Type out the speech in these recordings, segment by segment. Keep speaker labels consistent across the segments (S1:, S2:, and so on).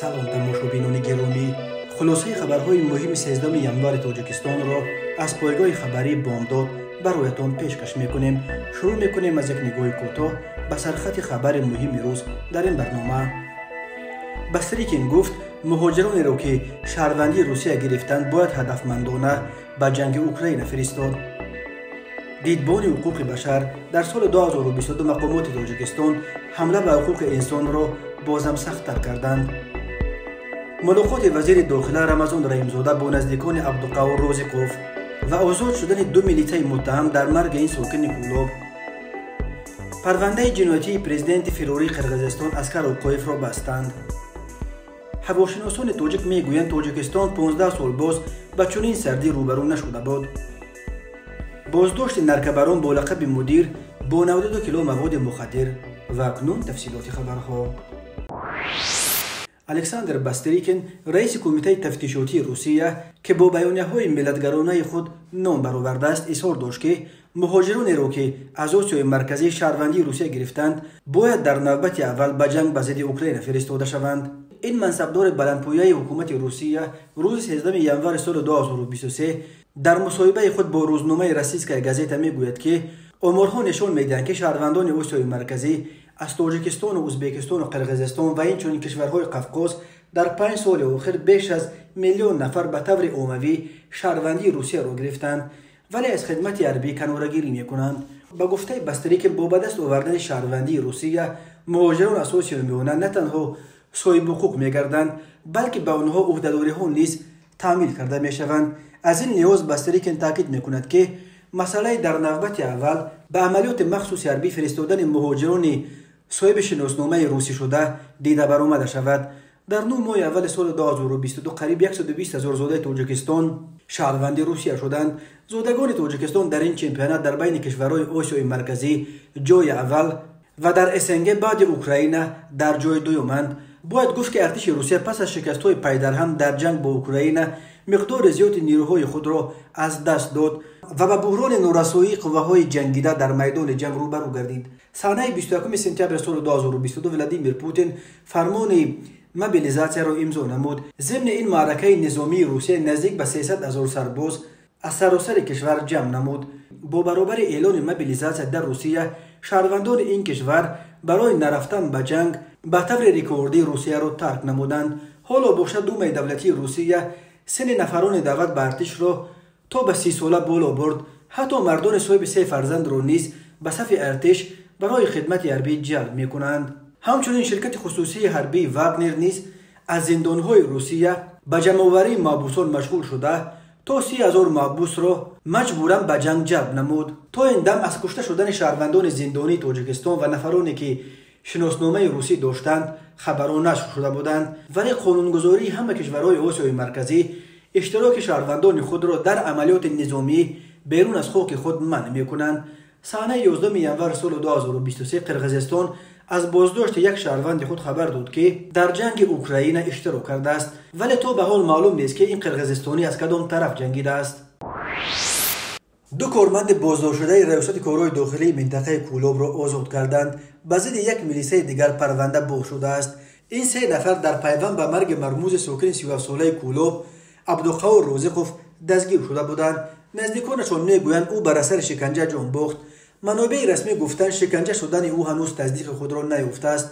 S1: سلام تماشابینان گرامی، خلاصه خبرهای مهم 13 ینور تاجیکستان را از پایگاه خبری بامداد برایتان پیشکش میکنیم. شروع میکنیم از یک نگاه کوتاه به سرخط خبر مهم روز در این برنامه. بستریکین گفت مهاجرانی را که شهروندی روسیه گرفتند باید هدفمندانه به جنگ اوکراین فرستاد. دیدبان حقوق بشر در سال 2022 مقامات تاجیکستان حمله به حقوق انسان را بازم سخت‌تر کردند. ملاقات وزیر داخله رمضان رحیم‌زاده با نزدیکان عبدالقاور رازقوف و آزاد شدن 2 میلیته متهم در مرگ این ساکن کولاب. پرونده جنایتی پرزیدنت فراری قرقیزستان اسکر اوقایف را بستند. هواشناسان تاجیک میگویند تاجیکستان 15 سال باز با چنین سردی روبرو نشده بود. بازداشت نرکبران با لقب مدیر با 92 کیلو مواد مخدر و اکنون تفصیلات خبرها. الکساندر باستریکین رئیس کمیته تفتیشاتی روسیه که با بیانیه‌های ملتگرانه خود نام برآورده است اظهار داشت که مهاجرانی را که از آسیای مرکزی شهروندی روسیه گرفتند باید در نوبت اول به جنگ به ضد اوکراین فرستاده شوند. این منصبدار بلندپایه حکومت روسیه روز 13 ینور سال 2023 در مصاحبه خود با روزنامه روسیسکای گازتا میگوید که آمارها نشان میدهند که شهروندان آسیای مرکزی از تاجیکستان و ازبکستان و قرقیزستان و اینچنین کشورهای قفقاز در 5 سال اخیر بیش از 1 میلیون نفر به طور عمومی شهروندی روسیه را گرفتند ولی از خدمت حربی کناره‌گیری میکنند. با گفته باستریکین با به دست آوردن شهروندی روسیه مهاجران از آسیای میانه نه تنها صاحب حقوق میگردند بلکه به آنها عهده‌داری‌ها نیز تعمیل کرده میشوند. از این نیاز باستریکین تاکید میکند که مسئله در نوبت اول به عملیات مخصوص حربی فرستادن مهاجران صاحب شناسنامه روسی شده دیده برآمده شود. در 9 ماه اول سال 2022 قریب 120,000 زاده تاجیکستان شهروند روسیه شدند. زادگان تاجیکستان در این چمپیونات در بین کشورهای آسیای مرکزی جای اول و در اسنگ بعد اوکراین در جای دومند. باید گفت که ارتش روسیه پس از شکست‌های پای در هم در جنگ با اوکراین مقدار زیادی نیروهای خود را از دست داد و به بحران نارسایی قواهای جنگیده در میدان جنگ روبرو گردید. صحنه 21 سپتامبر سال 2022 ولادیمیر پوتین فرمان موبیلیزاسیون را امضا نمود. ضمن این معرکه نظامی روسیه نزدیک به 300,000 سرباز از سراسر کشور جمع نمود. با برابر اعلان موبیلیزاسیون در روسیه شهروندان این کشور برای نرفتن به جنگ به طور رکوردی روسیه را ترک نمودند. حالا باشد دوم دولتی روسیه سن نفران دعوت به ارتش را تا به 30 ساله بالا برد. حتی مردان صاحب 3 فرزند را نیز به صف ارتش برای خدمت حربی جلب می‌کنند. همچنین شرکت خصوصی حربی واگنر نیز از زندان‌های روسیه به جمع‌آوری محبوسان مشغول شده تا 30,000 محبوس را مجبوراً به جنگ جلب نمود. تا این دم از کشته شدن شهروندان زندانی تاجیکستان و نفرانی که شناسنامه روسی داشتند خبران نشر شده بودند ولی قانونگذاری همه کشورهای آسیای مرکزی اشتراک شهروندان خود را در عملیات نظامی بیرون از خاک خود منع می‌کنند. صحنه 11 ینور سال 2023 قرقیزستان از بازداشت یک شهروند خود خبر داد که در جنگ اوکراین اشتراک کرده است ولی تا به حال معلوم نیست که این قرقیزستانی از کدام طرف جنگیده است. 2 کارمند بازداشت شده ریاست کارهای داخلی منطقه کولاب را آزاد کردند. به ضد یک میلیسه دیگر پرونده باز شده است. این 3 نفر در پیوند به مرگ مرموز ساکن 37 ساله کولاب عبدالقاور رازقوف دستگیر شده بودند. نزدیکانشان میگویند او بر اثر شکنجه جان باخت. منابع رسمی گفتند شکنجه شدن او هنوز تصدیق خود را نیافته است.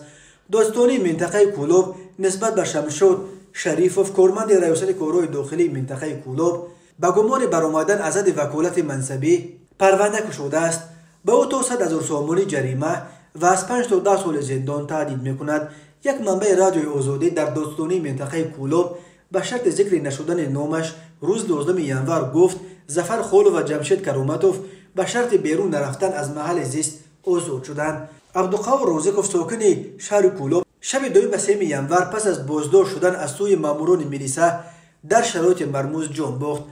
S1: دادستانی منطقه کولاب نسبت به شمشاد شریفوف کارمند ریاست کارهای داخلی منطقه کولاب با گمان برآمدن از حد وکالت منصبی پرونده گشوده است. به او تا 100,000 سامانی جریمه و از 5 تا 10 سال زندان تهدید میکند. یک منبع رادیوی آزادی در دادستانی منطقه کولاب به شرط ذکر نشدن نامش روز 12 ینور گفت ظفر خالو و جمشید کرامتوف به شرط بیرون نرفتن از محل زیست آزاد شدند. عبدالقاور رازقوف ساکن شهر کولاب شب 2 ینور پس از بازداشت شدن از سوی ماموران میلیسا در شرایط مرموز جان باخت.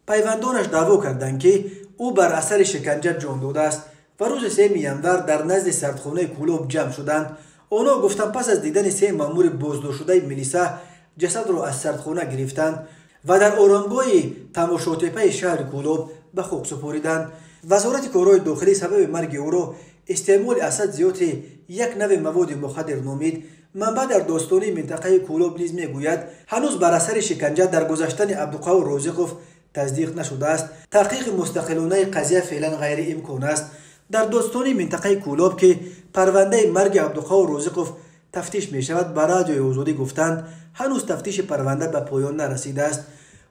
S1: پیوندانش دعوا کردند که او بر اثر شکنجه جان داده است و روز 3 ینور در نزد سردخانه کولاب جمع شدند. آنها گفتند پس از دیدن 3 مامور بازداشت شده میلیسا جسد را از سردخانه گرفتند و در آرامگاه تماشاتپه شهر کولاب به خاک سپاریدند. وزارت کارهای داخلی سبب مرگ او را استعمال اسد زیوت یک نوع مواد مخدر نامید. منبع در داستانی منطقه کولوب نیز میگوید هنوز بر اثر شکنجه در گذشتن عبدالقاور رازقوف تصدیق نشده است. تحقیق مستقلانه قضیه فعلا غیر امکان است. در داستانی منطقه کولوب که پرونده مرگ عبدالقاور رازقوف تفتیش می شود، بر رادیوی آزادی گفتند هنوز تفتیش پرونده به پایان نرسیده است.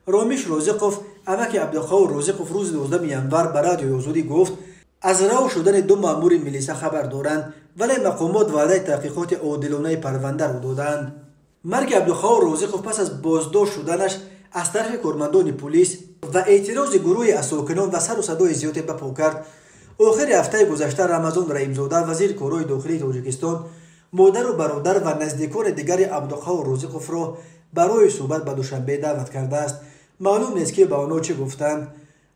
S1: رامیش رازقوف امک عبدالقاور رازقوف روز 12 ینور بر رادیوی آزادی گفت از رها شدن دو مأمور ملیسا خبر دارند، ولی مقامات وعده تحقیقات عادلانه پرونده را دادند. مرگ عبدالقاور رازقوف پس از بازداشت شدنش از طرف کارمندان پلیس و اعتراض گروه ساکنان و سر و صدای زیادی به پا کرد. آخر هفته گذشته رمضان رحیمزاده وزیر کارهای داخلی تاجیکستان مادر و برادر و نزدیکان دیگر عبدالقاور رازقوف را برای صحبت به دوشنبه دعوت کرده است. معلوم نیست که به آنها چه گفتند.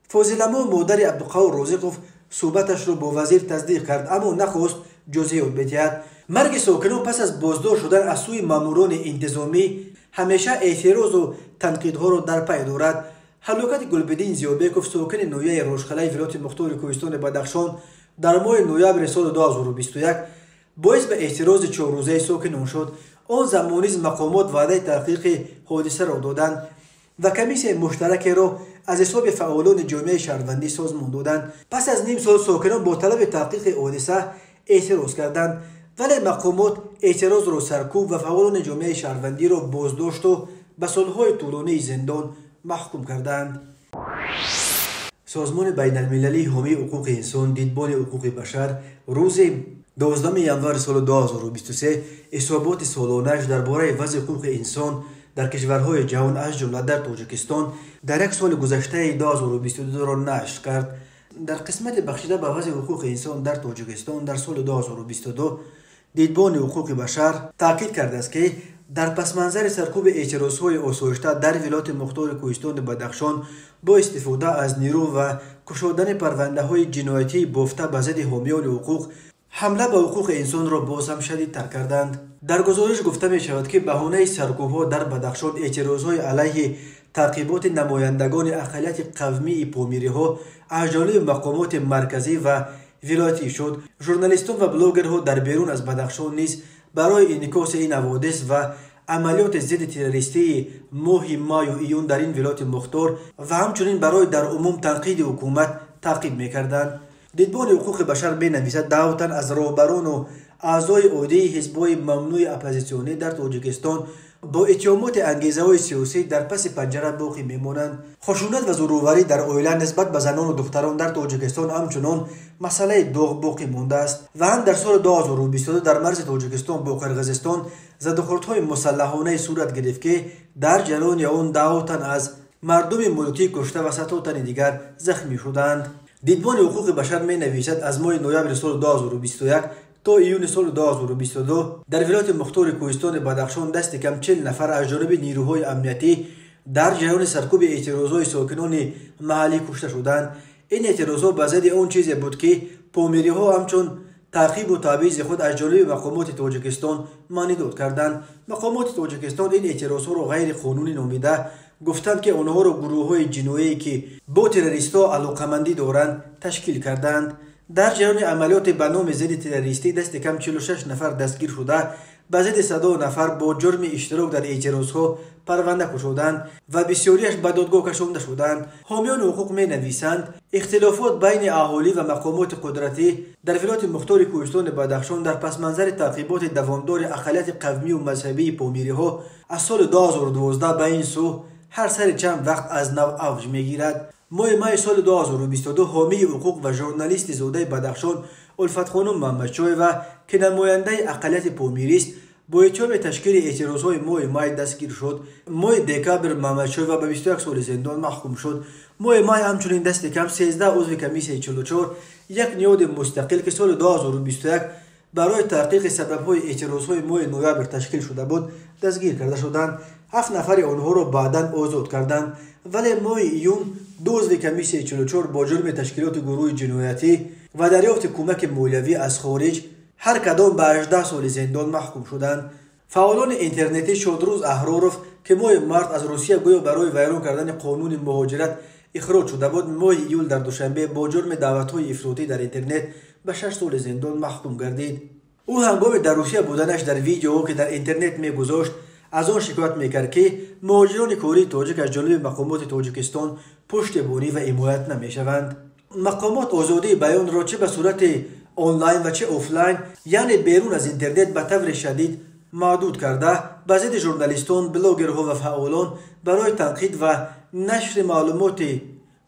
S1: فاضل‌ما مادر عبدالقاور رازقوف صحبتش را با وزیر تصدیق کرد، اما نخواست جزئیات بدهد. مرگ ساکنان پس از بازداشت شدن از سوی ماموران انتظامی همیشه اعتراض و تنقیدها را در پی دارد. هلاکت گلبدین زیابکوف ساکن نویه روشخلای ولایت مختار کوهستان بدخشان در ماه نوامبر سال 2021 باعث به اعتراض 4 روزه ساکنان شد. آن زمان نیز مقامات وعده تحقیق حادثه را دادند و کمیسیون مشترک را از حساب فعالان جامعه شهروندی سازمان دادند. پس از نیم سال ساکنان با طلب تحقیق حادثه اعتراض کردند، ولی مقامات اعتراض را سرکوب و فعالان جامعه شهروندی را بازداشت و به سالهای طولانی زندان محکوم کردند. سازمان بین المللی حامی حقوق انسان دیدبان حقوق بشر روز 12 ینور سال 2023 حسابات سالانه‌اش درباره وضع حقوق انسان در کشورهای جهان از جمله در تاجیکستان در یک سال گذشته 2022 را نشر کرد. در قسمت بخشیده به وضع حقوق انسان در تاجیکستان در سال 2022 دیدبان حقوق بشر تاکید کرده است که در پس منظر سرکوب اعتراضهای آسایشته در ولایت مختار کوهستان بدخشان با استفاده از نیرو و کشادن پرونده‌های جنایتی بافته به ضد حامیان حقوق حمله به حقوق انسان را باز هم شدیدتر کردند. در گزارش گفته می شود که بهانه سرکوب‌ها در بدخشان اعتراضهای علیه تعقیبات نمایندگان اقلیت قومی پامیری‌ها از جانب مقامات مرکزی و ولایتی شد. ژورنالیستان و بلاگرها در بیرون از بدخشان نیز برای انعکاس این حوادث و عملیات ضد تروریستی ماه مای و ایون در این ولایت مختار و همچنین برای در عموم تنقید حکومت تعقیب می‌کردند. دیدبان حقوق بشر می‌نویسد دعوتاً از راهبران و اعضای عادی حزب‌های ممنوع اپوزیسیونی در تاجیکستان با اتهامات انگیزه‌های سیاسی در پس پنجره باقی می‌مانند. خشونت و زورآوری در عائله نسبت به زنان و دختران در تاجیکستان همچنان مسئله داغ باقی مانده است و هم در سال 2022 در مرز تاجیکستان با قرقیزستان زدوخوردهای مسلحانه صورت گرفت که در جریان آن 10 تن از مردم ملوتی کشته و 100 تن دیگر زخمی شدند. دیدبان حقوق بشر می‌نویسد از ماه نوامبر سال 2021 تا ایون سال 2022 در ولایت مختار کوهستان بدخشان دست کم 40 نفر از جانب نیروهای امنیتی در جریان سرکوب اعتراضهای ساکنان محلی کشته شدند. این اعتراضها به ضد آن چیزی بود که پامیری‌ها همچون تعقیب و تبعیض خود از جانب مقامات تاجیکستان مانیداد کردند. مقامات تاجیکستان این اعتراضها را غیر قانونی نامیده گفتند که آنها را گروه‌های جنایی که با تروریست‌ها علاقه‌مندی دارند تشکیل کردند. در جریان عملیات به نام ضد تروریستی دست کم 46 نفر دستگیر شده به ضد 100 نفر با جرم اشتراک در اعتراضها پرونده گشودند و بسیاریش به دادگاه کشانده شدند. حامیان حقوق می‌نویسند اختلافات بین اهالی و مقامات قدرتی در ولایت مختار کوهستان بدخشان در پس منظر تعقیبات دوامدار اقلیت قومی و مذهبی پامیری‌ها از سال 2012 به این سو هر سر چند وقت از نو اوج می‌گیرد. ماه سال 2022 حامی حقوق و ژورنالیست زاده بدخشان الفت خانم محمدشاه و که نماینده اقلیت پامیری است با اتهام تشکیل اعتراضهای ماه دستگیر شد. ماه دکامبر محمدشاه و به 21 سال زندان محکوم شد. ماه همچنین دست کم 13 عضو کمیسیون 44 یک نهاد مستقل که سال 2021 برای تحقیق سبب‌های اعتراضهای ماه نوامبر تشکیل شده بود دستگیر کرده شدند. 7 نفر آنها را بعداً آزاد کردند، ولی ماه ایون 2 عضو کمیسیون 44 با جرم تشکیلات گروه جنایتی و دریافت کمک مالیوی از خارج هر کدام به 18 سال زندان محکوم شدند. فعالان اینترنتی شادروز احراروف که ماه مارس از روسیه گویا برای ویران کردن قانون مهاجرت اخراج شده بود، ماه ایول در دوشنبه با جرم دعوت‌های افراطی در اینترنت به 6 سال زندان محکوم گردید. او هنگام در روسیه بودنش در ویدیو که در اینترنت میگذاشت از آن شکایت میکرد که مهاجران کوری تاجیک از جانب مقامات تاجیکستان پشتیبانی و حمایت نمیشوند. مقامات آزادی بیان را چه به صورت آنلاین و چه آفلاین یعنی بیرون از اینترنت به طور شدید محدود کرده به ضد ژورنالیستان، بلاگرها و فعالان برای تنقید و نشر معلومات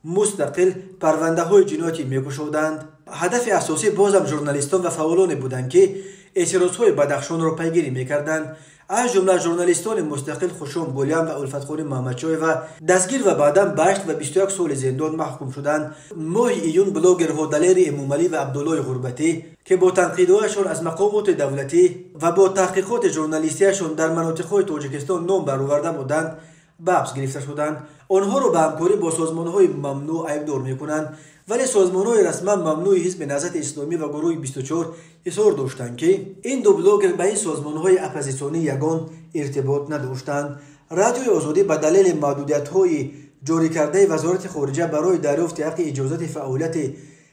S1: مستقل پرونده های جنایتی میگشودند. هدف اساسی بازم ژورنالیستان و فعالان بودند که اعتراض های بدخشان را پیگیری میکردند. از جمله ژورنالیستان مستقل خوشم گلیان و الفتخوری محمدچای و دستگیر و بعدا به 8 و 21 سال زندان محکوم شدند. ماه ایون بلاگرها دلیر امومعلی و عبدالله غربتی که با تنقیدهایشان از مقامات دولتی و با تحقیقات ژورنالیستیشان در مناطق تاجیکستان نام برآورده بودند به حبس گرفته شدند. آنها را به همکاری با سازمان‌های ممنوع ایبدار می‌کنند، ولی سازمان‌های رسما ممنوع حزب نهضت اسلامی و گروه 24 اصرار داشتند که این دو بلاگر به این سازمان‌های اپوزیسیونی یگان ارتباط نداشتند. رادیوی آزادی به دلیل محدودیت‌های جاری کرده وزارت خارجه برای دریافت حق اجازت فعالیت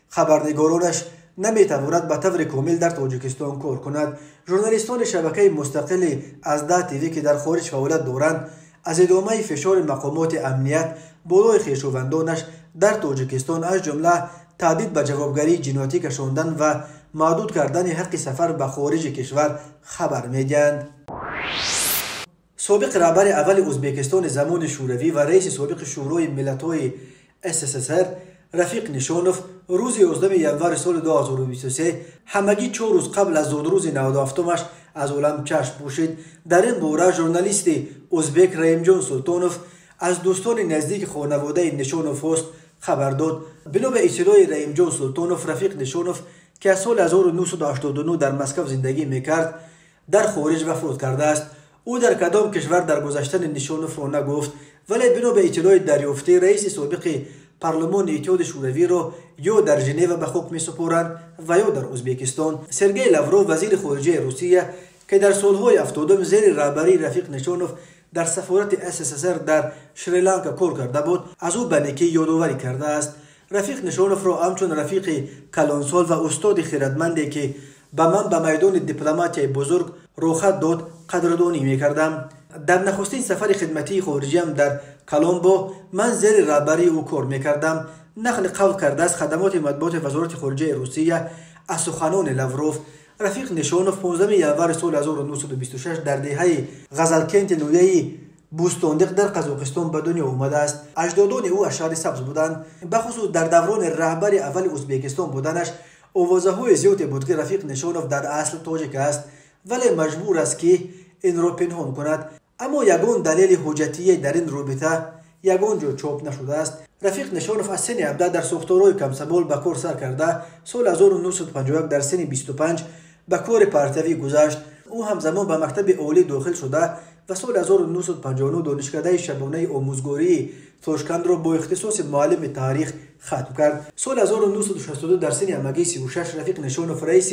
S1: خبرنگارانش نمی‌تواند به طور کامل در تاجیکستان کار کند. ژورنالیستان شبکه مستقل از ده تیوی که در خارج فعالیت دارند از ادامه فشار مقامات امنیت بالای خویشاوندانش در تاجیکستان از جمله تهدید به جوابگری جنایتی کشاندن و محدود کردن حق سفر به خارج کشور خبر میدهند. سابق رهبر اول ازبکستان زمان شوروی و رئیس سابق شورای ملت‌های SSSR رفیق نشانوف روز 11 ینور سال 2023 همگی 4 روز قبل از زادروز 97مش از عالم چشم پوشید. در این باره ژورنالیست ازبک رحیم جان سلطانوف از دوستان نزدیک خانواده نشانوف است خبر داد. بنا به اطلاع رحیم جان سلطانوف رفیق نشانوف که از سال 1989 در مسکو زندگی میکرد در خارج وفات کرده است. او در کدام کشور در گذشتن نشانوف را نگفت، ولی بنا به اطلاع دریافته رئیس سابق پارلمان اتحاد شوروی را یا در ژنو به خاک می‌سپارند و یا در ازبکستان. سرگئی لاوروف وزیر خارجه روسیه که در سالهای 70 زیر رهبری رفیق نشانوف در سفارت SSSR در شریلانکا کار کرده بود از او به نیکی یادآوری کرده است. رفیق نشانوف را همچون رفیق کلانسال و استاد خردمندی که به من به میدان دیپلماتی بزرگ روخت داد قدردانی می‌کردم. در نخستین سفر خدمتی خارجیم در کلمبو من زیر رهبری او کار می‌کردم. نقل قول کرده از خدمات مطبوعات وزارت خارجه روسیه از سخنان لاوروف. رفیق نشانوف 15 ینور سال 1926 در دهه غزلکند نویه بوستاندق در قزاقستان به دنیا آمده است. اجدادان او اشعار سبز بودند. بخصوص در دوران رهبر اول ازبکستان بودنش آوازه‌های زیادی بود که رفیق نشانوف در اصل تاجیک است ولی مجبور است که این را پنهان کند. اما یگان دلیل حجتی در این رابطه یگان جا چاپ نشده است. رفیق نشانوف از سن 17 در ساختارهای کمسبال به کار سر کرده سال 1951 در سن 25 به کار پرتوی گذشت. او همزمان به مکتب عالی داخل شده و سال 1959 دانشکده شبانه آموزگاری تاشکند را با اختصاص معلم تاریخ ختم کرد. سال 1962 در سن همگی 36 رفیق نشانوف رئیس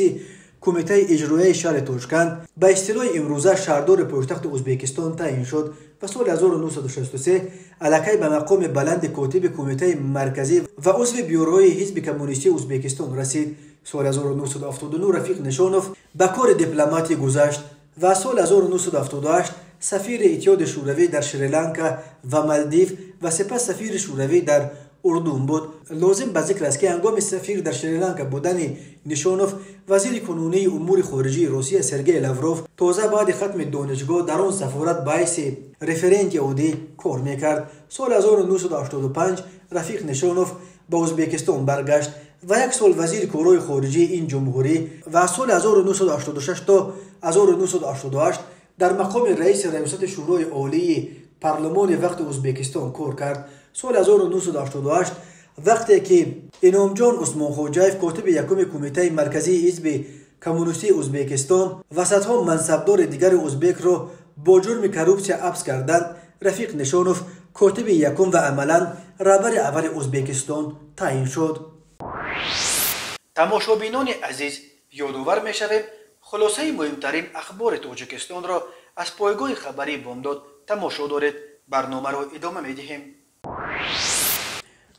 S1: کمیته اجرایی شهر تاشکند به اصطلاح امروزه شهردار پایتخت ازبکستان تعیین شد و سال 1963 الکی به مقام بلند کاتب کمیته مرکزی و عضو بیوروی حزب کمونیستی ازبکستان رسید. سال 1979 رفیق نشانوف به کار دیپلماتی گذشت و سال 1978 سفیر اتحاد شوروی در شریلانکا و مالدیو و سپس سفیر شوروی در اردن بود. لازم به ذکر است که هنگام سفیر در شریلانکا بودن نشانوف وزیر کنونی امور خارجه روسیه سرگئی لاوروف تازه بعد ختم دانشگاه در آن سفارت باعث رفرنت عادی کار میکرد. سال 1985 رفیق نشانوف به ازبکستان برگشت و یک سال وزیر کارهای خارجه این جمهوری و از سال 1986 تا 1988 در مقام رئیس ریاست شورای عالی پارلمان وقت ازبکستان کار کرد. سال 1988 وقتی که انعام جان عثمان خوجایف کاتب یکم کمیته مرکزی حزب کمونیستی ازبکستان و صدها منصبدار دیگر ازبک را با جرم کروپسیا حبس کردند، رفیق نشانوف کاتب یکم و عملا رهبر اول ازبکستان تعیین شد. تماشابینان عزیز، یادآور می‌شویم خلاصه مهمترین اخبار تاجیکستان را از پایگاه خبری بامداد تماشا دارید. برنامه را ادامه می‌دهیم.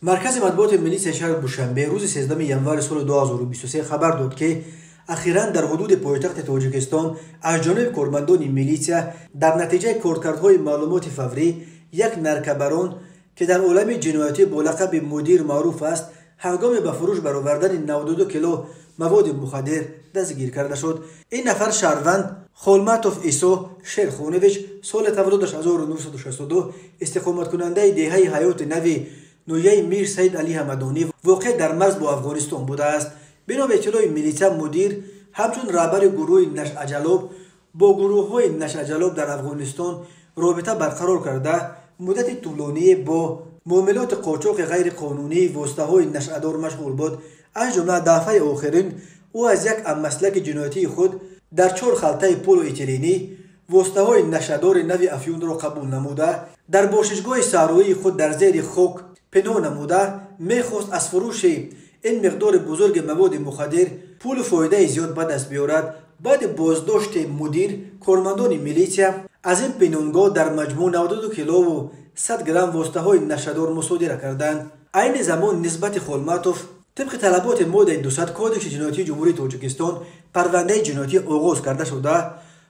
S1: مرکز مطبوعات ملی شهر دوشنبه روز 13 ینور سال 2023 خبر داد که اخیراً در حدود پایتخت تاجیکستان از جانب کارمندان میلیسیا در نتیجه کارکردهای معلومات فوری یک نرکبران که در عالم جنایتی با لقب مدیر معروف است هنگام به فروش برآوردن 92 کیلو مواد مخدر دستگیر کرده شد. این نفر شهروند خولماتوف ایسو شیرخونویچ سال تولدش 1962 استقامت کننده دهه حیات نوی نویه میر سید علی حمدانی واقع در مرز با افغانستان بوده است. بنا به اطلاع میلیسیا مدیر همچون رهبر گروه نشعجلوب با گروه های نشعجلوب در افغانستان رابطه برقرار کرده مدت طولانی با معاملات قاچاق غیر قانونی واسطه های نشعدار مشغول بود. از جمله دفعه آخرین او از یک مسلک جنایتی خود در 4 خلطه پول و ایتیلینی واسطه های نشعدار نوی افیون را قبول نموده در باششگاه صحرایی خود در زیر خاک پنهان نموده میخواست از فروش این مقدار بزرگ مواد مخدر پول و فایده زیاد به دست بیارد. بعد بازداشت مدیر کارمندان میلیسیا از این پنهانگاه در مجموع 92 کیلو و 100 گرم واسطه های نشعدار مصادره کردند. عین زمان نسبت خولماتوف طبق طلبات ماده 200 کدکس جنایتی جمهوری تاجیکستان پرونده جنایتی آغاز کرده شده.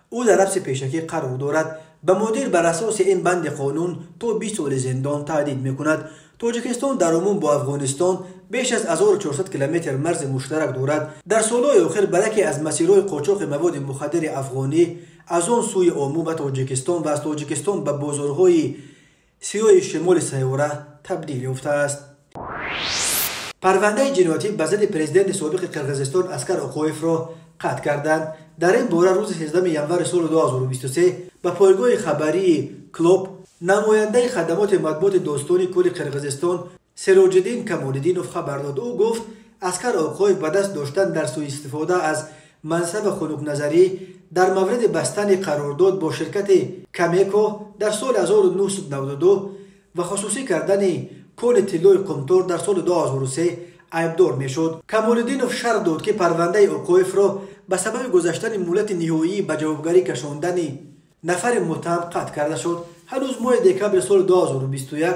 S1: او در حبس پیشکی قرار دارد. به مدیر بر اساس این بند قانون تا 20 سال زندان تهدید میکند. تاجیکستان در عموم با افغانستان بیش از 1400 کیلومتر مرز مشترک دارد. در سالهای آخر برخی از مسیرهای قاچاق مواد مخدر افغانی از آن سوی عموم به تاجیکستان و از تاجیکستان به بازارهای سیاه شمال سیاره تبدیل یافته است. پرونده جنایتی به ضد پرزیدنت سابق قرقیزستان اسکر آقایف را قطع کردند. در این باره روز 13 ینور سال 2023 به پایگاه خبری کلوب نماینده خدمات مطبوعات داستانی کل قرقیزستان سراجالدین کمالدینوف خبر داد. او گفت اسکر آقایف به دست داشتن در سوء استفاده از منصب خنک نظری در مورد بستن قرارداد با شرکت کمیکو در سال 1992 و خصوصی کردن کون طلای قمتور در سال 2003 عیبدار میشد. کمالدینوف شرح داد که پرونده آقایف را به سبب گذشتن مهلت نهایی به جوابگری کشاندن نفر متهم قطع کرده شد. هنوز ماه دکمبر سال 2021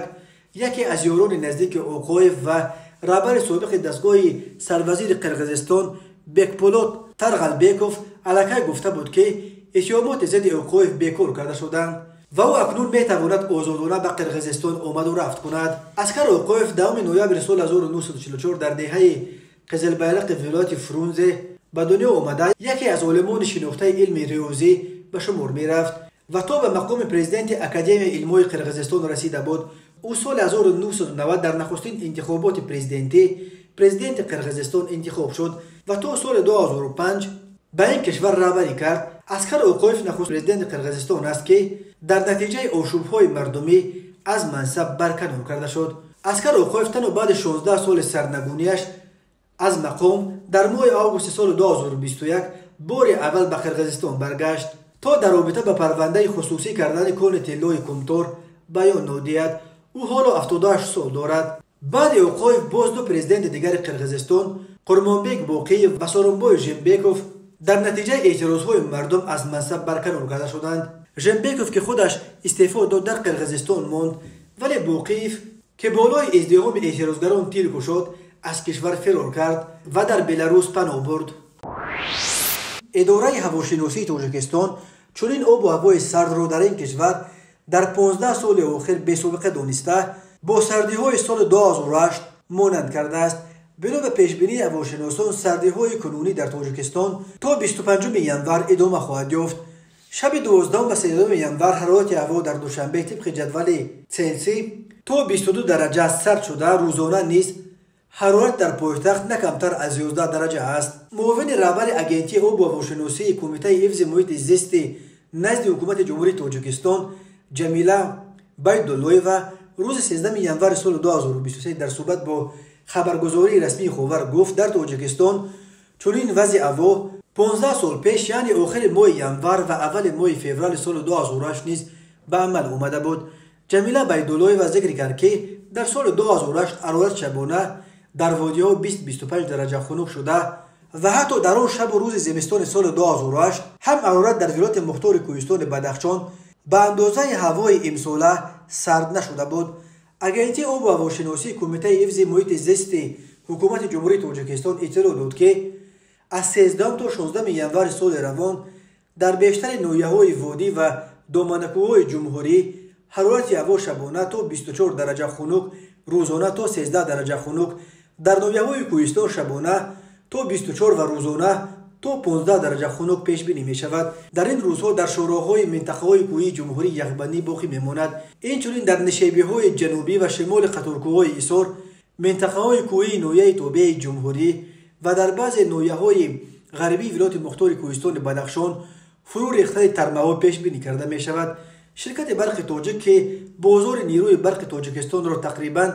S1: یکی از یاران نزدیک آقایف و رهبر سابق دستگاه سروزیر قرقیزستان بکپولوت ترغلبیکوف علیه گفته بود که اتهامات ضد آقایف بیکار کرده شدند و او اکنون میتواند آزادانه به قرقیزستان آمد و رفت کند. اسکر آقایف 2 نوامبر سال 1944 در دهه قزلبیرق ولایت فرونزه به دنیا آمده یکی از عالمان شناخته علم ریاضی به شمار میرفت و تا به مقام پرزیدنت اکادمی علمای قرقیزستان رسیده بود. او سال 1990 در نخستین انتخابات پرزیدنتی پرزیدنت قرقیزستان انتخاب شد و تا سال 2005 به این کشور رهبری کرد. اسکر آقایف نخست پرزیدنت قرقیزستان است که در نتیجه آشوب‌های مردمی از منصب برکنار کرده شد. اسکر آقایف تنها بعد 16 سال سرنگونیش از مقام در ماه آگوست سال 2021 بار اول به قرقیزستان برگشت تا در رابطه به پرونده خصوصی کردن کون طلای قمتور بیان نادید. او حالا 78 سال دارد. بعد آقایف باز 2 پرزیدنت دیگر قرقیزستان قرمانبک باقی و سارنبای ژمبیکوف در نتیجه اعتراضهای مردم از منصب برکنار کرده شدند. ژمبیکوف که خودش استعفا داد در قرقیزستان ماند ولی باقیف که بالای ازدحام اعتراضگران تیر گشاد از کشور فرار کرد و در بلاروس پناه برد. اداره هواشناسی تاجیکستان چنین آب و هوای سرد را در این کشور در 15 سال آخر بی سابقه دانسته با سردی های سال 2008 مانند کرده است. بنا به پیشبینی هواشناسان سردی های کنونی در تاجیکستان تا 25 ینور ادامه خواهد یافت. شب 12 و 13 ینور حرارت هوا در دوشنبه طبق جدول سلسی تا 22 درجه سرد شده. روزانه نیز حرارت در پایتخت نه کمتر از 11 درجه است. معاون رهبر اگنتی آب و هواشناسی کمیته حفظ محیط زیست نزد حکومت جمهوری تاجیکستان جمیله بایدولویوا روز 13 ینور سال 2023 در صحبت با خبرگزاری رسمی خاور گفت در تاجیکستان چنین وضع هوا 15 سال پیش یعنی آخر ماه ینور و اول ماه فوریه سال 2008 نیز به عمل آمده بود. جمیله بایدولویوا ذکر کرد که در سال 2008 حرارت شبانه در وادی‌ها 20-25 درجه خنک شده و حتی در آن شب و روز زمستان سال 2008 هم حرارت در ولایت مختار کوهستان بدخشان به اندازه هوای امساله سرد نشده بود. агентии обу ҳавошиносии кумитаи ҳифзи муҳити зисти ҳукумати ҷумҳурии Тоҷикистон иттилоъ дод ки аз 13 то 16 январи соли равон дар бештари ноҳияҳои водӣ ва доманакӯҳои ҷумҳурӣ ҳарорати ҳаво шабона то 24 дараҷа хунук, рӯзона то 13 дараҷа хунук, дар ноҳияҳои кӯҳистон шабона то 24 ва рӯзона то 15 дараҷа хунук пешбинӣ мешавад. Дар ин рӯзҳо дар шӯроҳои минтақаҳои кӯҳии ҷумҳурӣ яхбандӣ боқӣ мемонад. Инчунин дар нишебиҳои ҷанубӣ ва шимоли қаторкӯҳҳои Исор, минтақаҳои кӯҳии ноҳияи тобеаи ҷумҳурӣ ва дар баъзе ноҳияҳои ғарбии вилояти мухтори кӯҳистони Бадахшон фурӯ рехтани тармаҳо пешбинӣ карда мешавад. ширкати барқи тоҷик ки бозори нирӯи барқи Тоҷикистонро тақрибан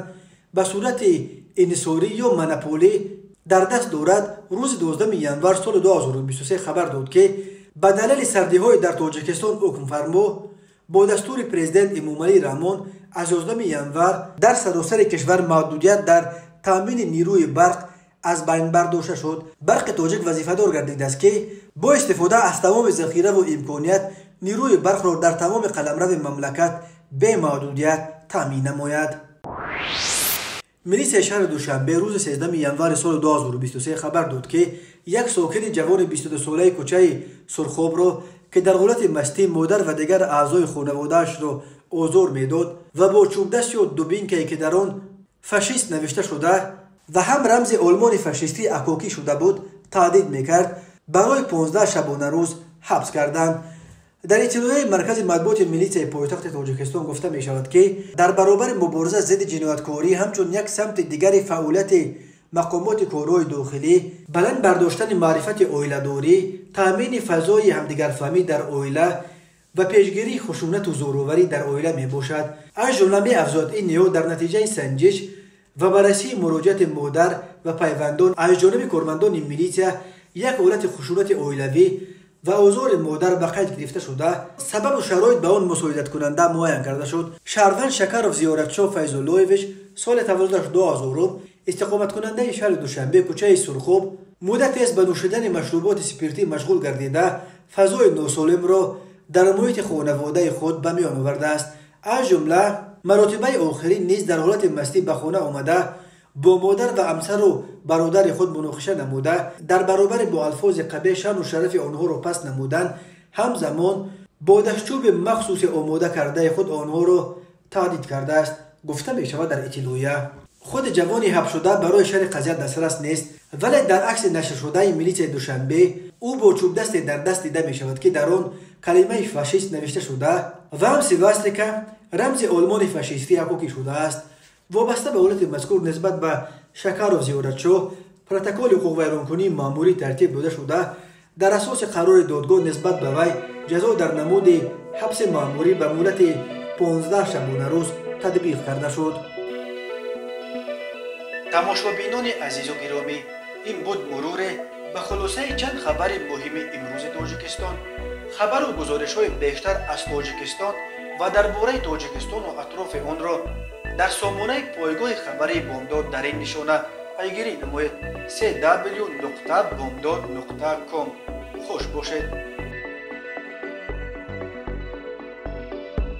S1: ба сурати инҳисорӣ ё монополӣ дар даст дорад, рӯзи 12 январ соли 2023 хабар дод ки ба далели сардиҳои дар Тоҷикистон ҳукмфармо бо дастури президент Эмомалӣ Раҳмон аз 11 январ дар саросари кишвар маҳдудият дар таъмини нирӯи барқ аз байн бардошта шуд. Барқи тоҷик вазифадор гардидааст ки бо истифода аз тамоми захираву имконият нирӯи барқро дар тамоми қаламрави мамлакат бе маҳдудият таъмин намояд. милисияи шаҳри Душанбе рӯзи 13 январи соли 2023 хабар дод ки як сокини ҷавони 22-солаи кӯчаи Сурхобро ки дар ҳолати мастӣ модар ва дигар аъзои хонаводаашро озор медод ва бо чӯбдаст ё дубинкае ки дар он фашист навишта шуда ва ҳам рамзи олмони фашистӣ акокӣ шуда буд таҳдид мекард, барои 15 шабонарӯз ҳабс карданд. дар иттилоияи маркази матбуоти милисияи пойтахти Тоҷикистон гуфта мешавад ки дар баробари мубориза зидди ҷинояткорӣ ҳамчун як самти дигари фаъолияти мақомоти корҳои дохилӣ, баланд бардоштани маърифати оиладорӣ, таъмини фазои ҳамдигарфаҳмӣ дар оила ва пешгирии хушунату зӯроварӣ дар оила мебошад. аз ҷумла меафзояд ин ниҳод дар натиҷаи санҷиш ва баррасии муроҷиати модар ва пайвандон аз ҷониби кормандони милисия як ҳолати хушунати оилавӣ ва озори модар ба қайд гирифта шуда, сабабу шароит ба он мусоидаткунанда муайян карда шуд. шаҳрванд Шакаров Зиёратшоҳ Файзуллоевич соли 2000 истиқоматкунандаи шаҳри Душанбе кӯчаи Сурхоб муддате аст ба нӯшидани машруботи спиртӣ машғул гардида фазои носолимро дар муҳити хонаводаи худ ба миён овардааст. аз ҷумла маротибаи охирин низ дар ҳолати мастӣ ба хона омада бо модар ва амсару бародари худ муноқиша намуда, дар баробари бо алфози қабеҳ шаъну шарафи онҳоро паст намудан, ҳамзамон бо дастчӯби махсуси омода кардаи худ онҳоро таҳдид кардааст, гуфта мешавад дар иттилоия. худи ҷавони ҳабсшуда барои шарҳи қазия дастрас нест, вале дар акси нашршудаи милисияи Душанбе ӯ бо чӯбдасте дар даст дида мешавад ки дар он калимаи фашист навишта шуда ва ҳам свастика рамзи олмони фашистӣ ҳакокӣ шудааст. вобаста ба ҳолати мазкур нисбат ба Шакаров Зиёратшоҳ протоколи ҳуқуқвайронкунии маъмурӣ тартиб дода шуда, дар асоси қарори додгоҳ нисбат ба вай ҷазо дар намуди ҳабси маъмурӣ ба муддати 15 шабонарӯз татбиқ карда шуд. тамошобинони азизу гиромӣ, ин буд муруре ба хулосаи чанд хабари муҳими имрӯзи Тоҷикистон. хабару гузоришҳои бештар аз Тоҷикистон ва дар бораи Тоҷикистону атрофи онро дар сомонаи пойгоҳи хабарии Бомдод дар ин нишона пайгирӣ намоед: www.bomdod.com. хуш бошед.